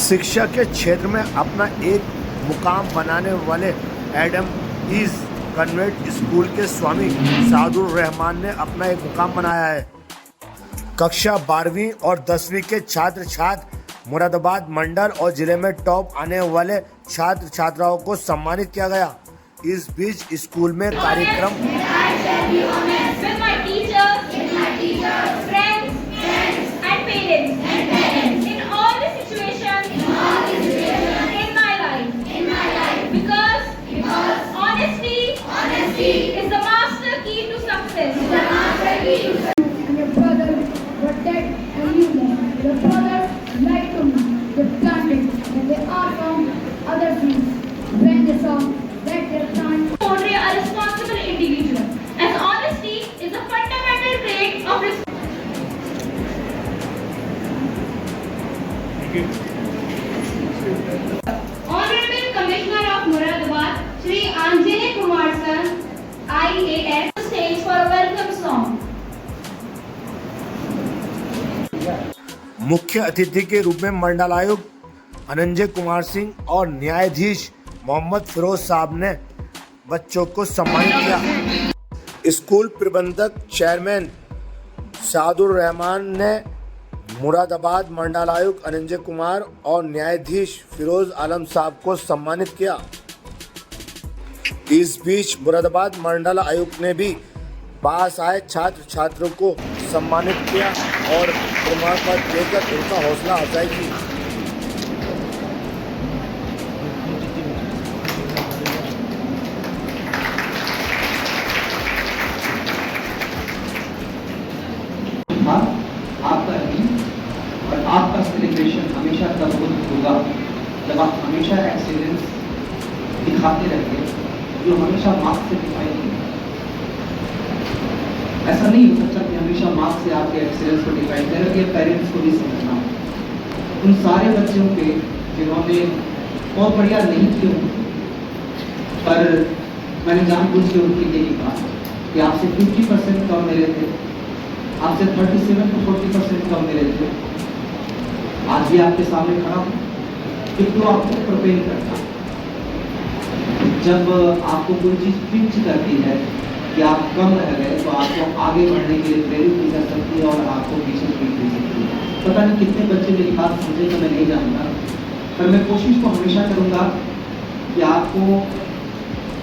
शिक्षा के क्षेत्र में अपना एक मुकाम बनाने वाले एडम ईज कन्वेंट स्कूल के स्वामी सादुर रहमान ने अपना एक मुकाम बनाया है। कक्षा 12वीं और 10वीं के छात्र छात्र मुरादाबाद मंडल और जिले में टॉप आने वाले छात्र छात्राओं को सम्मानित किया गया। इस बीच स्कूल में कार्यक्रम is the master key to success. And your brother were dead and you left. Your brother lied to me. They planted and they are from other things. When they saw that their time. Portray a responsible individual, as honesty is a fundamental trait of Honorable Commissioner of Muradabad, Shri Anjane Kumar Sir, IAS, stage for a welcome song. मुख्य अतिथि के रूप में मंडलायुक्त अनंजय कुमार सिंह और न्यायाधीश मोहम्मद फिरोज साहब ने बच्चों को सम्मानित किया। स्कूल प्रबंधक चेयरमैन सादुर रहमान ने मुरादाबाद मंडलायुक्त अनंजय कुमार और न्यायाधीश फिरोज आलम साहब को सम्मानित किया। इस बीच मुरादाबाद मंडल आयुक्त ने भी पास आए छात्र छात्रों को सम्मानित किया और प्रमाण पत्र देकर उनका हौसला अफजाई की। आपका नहीं और आपका सेलिब्रेशन हमेशा तब होगा जब आप हमेशा एक्सीलेंस दिखाते रहेंगे, जो हमेशा मार्क्स से दिखाई देंगे। ऐसा नहीं हो सकता कि हमेशा मार्क्स से आपके एक्सीलेंस को डिफाइन करें। कि पेरेंट्स को भी समझना उन सारे बच्चों के जिन्होंने बहुत बढ़िया नहीं किए पर मैंने जानबूझ के उनके लिए लिखा कि आपसे 50% कम मिले थे, आपसे 37 to 40% कम मिले थे। आज भी आपके सामने खड़ा हूँ कि तो आपको प्रोपेल करता। जब आपको कोई चीज़ पिंच करती है कि आप कम रह गए तो आपको आगे बढ़ने के लिए प्रेरित भी कर सकती है और आपको पीछे भी दे सकती है। पता नहीं कितने बच्चे मेरी बात समझे तो मैं नहीं जानता, पर मैं कोशिश तो हमेशा करूँगा कि आपको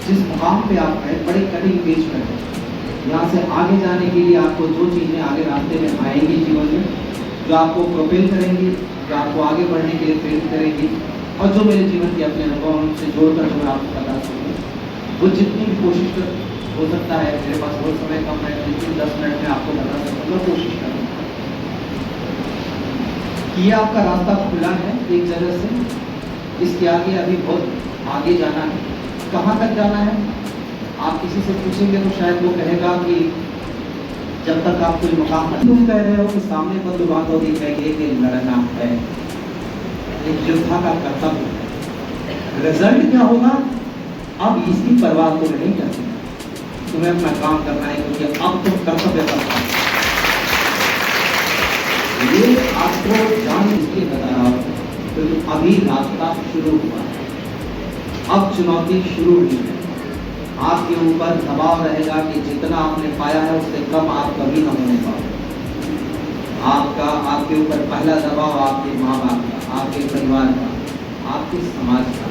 जिस मुकाम पे आप हैं बड़े कटिंग एज पर हैं, यहाँ से आगे जाने के लिए आपको जो चीज़ें आगे रास्ते में आएंगी जीवन में, जो आपको प्रोपेल करेंगी, जो आपको आगे बढ़ने के लिए प्रेरित करेंगी और जो मेरे जीवन के अपने अनुभव उनसे जोड़कर जो मैं आपको बता सकूँ, वो जितनी भी कोशिश हो सकता है। मेरे पास बहुत समय कम है, लेकिन 10 मिनट में आपको बता सकूँगा, कोशिश करूँगा। ये आपका रास्ता खुला है एक जगह से, इसके आगे अभी बहुत आगे जाना है। कहाँ तक जाना है आप किसी से पूछेंगे तो शायद वो कहेगा कि जब तक आप कोई मुकाम तुम कह रहे हो कि सामने बंदूक दिखाई दे लड़ना है, एक योद्धा का कर्तव्य है। रिजल्ट क्या होगा अब इसकी परवाह तो नहीं करती, तुम्हें अपना काम करना है क्योंकि अब तुम कर्तव्य करना है। ये आपको जान इसलिए बता रहा हूँ क्योंकि अभी रास्ता शुरू हुआ है, अब चुनौती शुरू हुई है। आपके ऊपर दबाव रहेगा कि जितना आपने पाया है उससे कम आप कभी न होने पाओ। आपके ऊपर पहला दबाव आपके माँ बाप का, आपके परिवार का, आपके समाज का।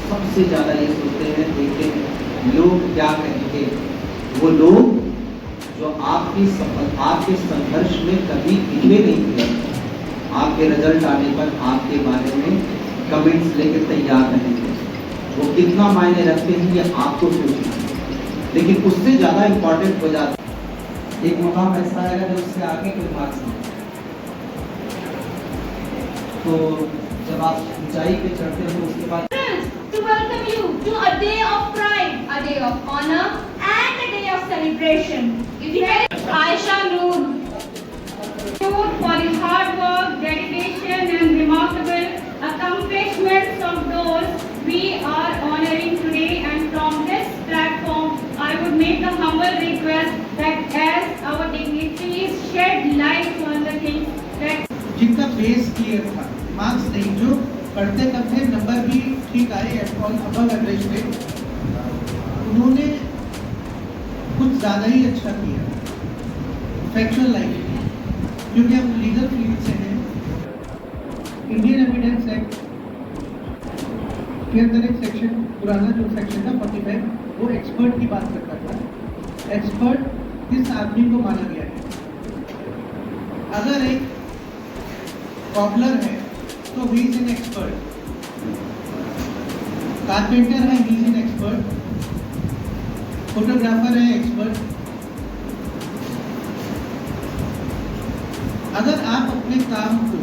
सबसे ज़्यादा ये सोचते हैं देखते हैं लोग क्या कहेंगे। वो लोग जो आपके संघर्ष में कभी दिखे नहीं थे, आपके रिजल्ट आने पर आपके बारे में कमेंट्स लेके तैयार रहेंगे। वो कितना मायने रखते हैं ये आपको सोचना है, लेकिन उससे ज़्यादा इम्पोर्टेंट हो जाता है एक मुकाम ऐसा आएगा जो उससे आगे कोई मार्क्स नहीं। तो जब आप ऊंचाई पे चढ़ते हो उसके बाद to welcome you to a day of pride, a day of honor and a day of celebration. Aisha Noor for his hard work, dedication and remarkable accomplishments of those we are honoring today, and from this platform I would make a humble request that as our dignitaries shed light on the things that जिनका base clear था, marks नहीं, जो पढ़ते कम थे, number भी ठीक आए, above average थे। उन्होंने कुछ ज़्यादा ही अच्छा किया फैक्चुअल लाइफ में, क्योंकि हम लीगल फील्ड से हैं। इंडियन एविडेंस एक्ट के अंदर एक सेक्शन, पुराना जो सेक्शन था 45, वो एक्सपर्ट की बात करता था। एक्सपर्ट किस आदमी को माना गया है? अगर एक कॉबलर है तो he is an expert, carpenter है he is an expert, photographer है एक्सपर्ट। अगर आप अपने काम को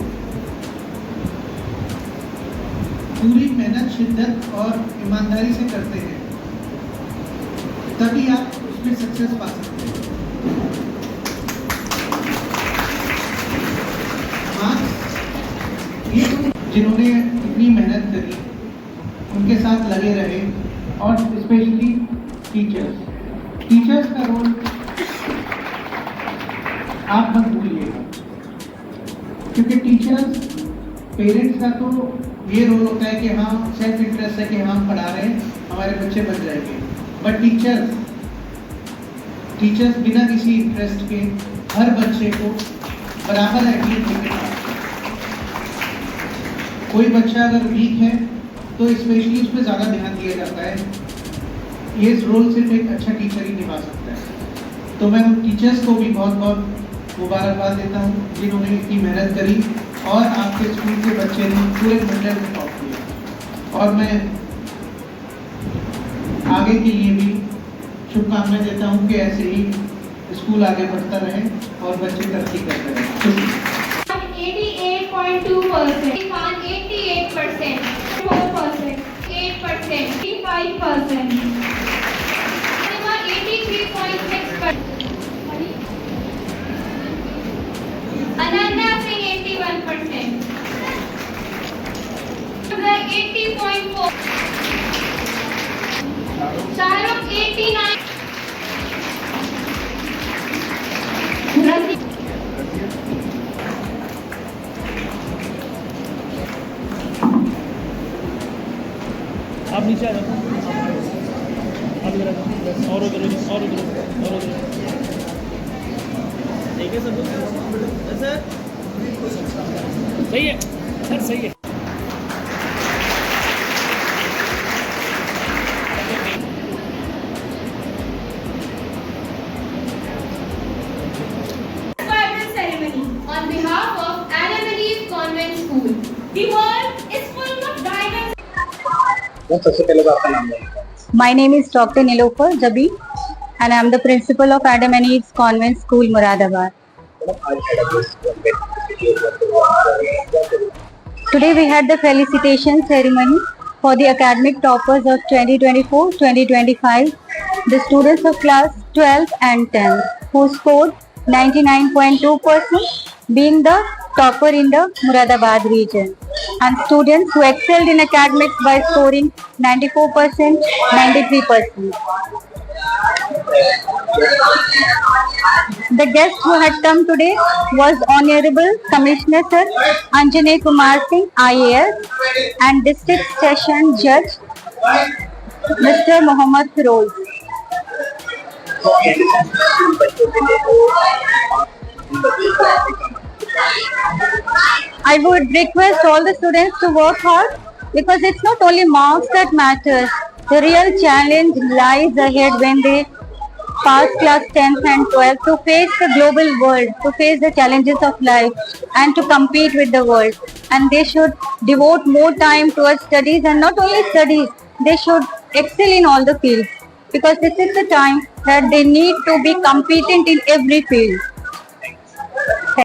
पूरी मेहनत, शिद्दत और ईमानदारी से करते हैं, तभी आप उसमें सक्सेस पा सकते हैं। ये जिन्होंने इतनी मेहनत करी, उनके साथ लगे रहे, और स्पेशली टीचर्स का रोल आप मत भूलिएगा, क्योंकि टीचर्स, पेरेंट्स का तो ये रोल होता है कि हाँ सेल्फ इंटरेस्ट है कि हाँ पढ़ा रहे हैं, हमारे बच्चे बन जाएंगे। बट टीचर्स बिना किसी इंटरेस्ट के हर बच्चे को बराबर अहमियत देते हैं। कोई बच्चा अगर वीक है तो स्पेशली उस पर ज़्यादा ध्यान दिया जाता है। ये रोल सिर्फ एक अच्छा टीचर ही निभा सकता है। तो मैं उन टीचर्स को भी बहुत बहुत मुबारकबाद देता हूँ जिन्होंने इतनी मेहनत करी और आपके स्कूल के बच्चे ने पूरे मंडल में टॉप किया। और मैं आगे के लिए भी शुभकामनाएं देता हूँ कि ऐसे ही स्कूल आगे बढ़ता रहे और बच्चे तरक्की करते रहें। 88.2%, 88%, 4%, 8%, 85%, 83.6%, Ananda Singh 81%, 80.4%, Shahrukh 89%, आप नीचे आ जाओ, आप इधर आ जाओ, और उधर और उधर और उधर। ठीक है सब सर, सही है सर, सही है। ceremony on behalf of Adam and Eve Convent School. The world is full of diamonds. सबसे पहले तो आपका नाम बताइए। My name is Dr. Nilofer Jabi and I am the principal of Adam and Eve's Convent School, Moradabad. Today we had the felicitation ceremony for the academic toppers of 2024-2025, the students of class 12 and 10 who scored 99.2%, being the topper in the Moradabad region, and students who excelled in academics by scoring 94%, 93%. The guest who had come today was Honorable Commissioner Sir Anjaney Kumar Singh, IAS, and District Session Judge Mr. Mohammad Firoz. I would request all the students to work hard, because it's not only marks that matters. The real challenge lies ahead when they pass class 10th and 12th to face the global world, to face the challenges of life and to compete with the world. And they should devote more time towards studies, and not only studies, they should excel in all the fields, because this is the time that they need to be competent in every field.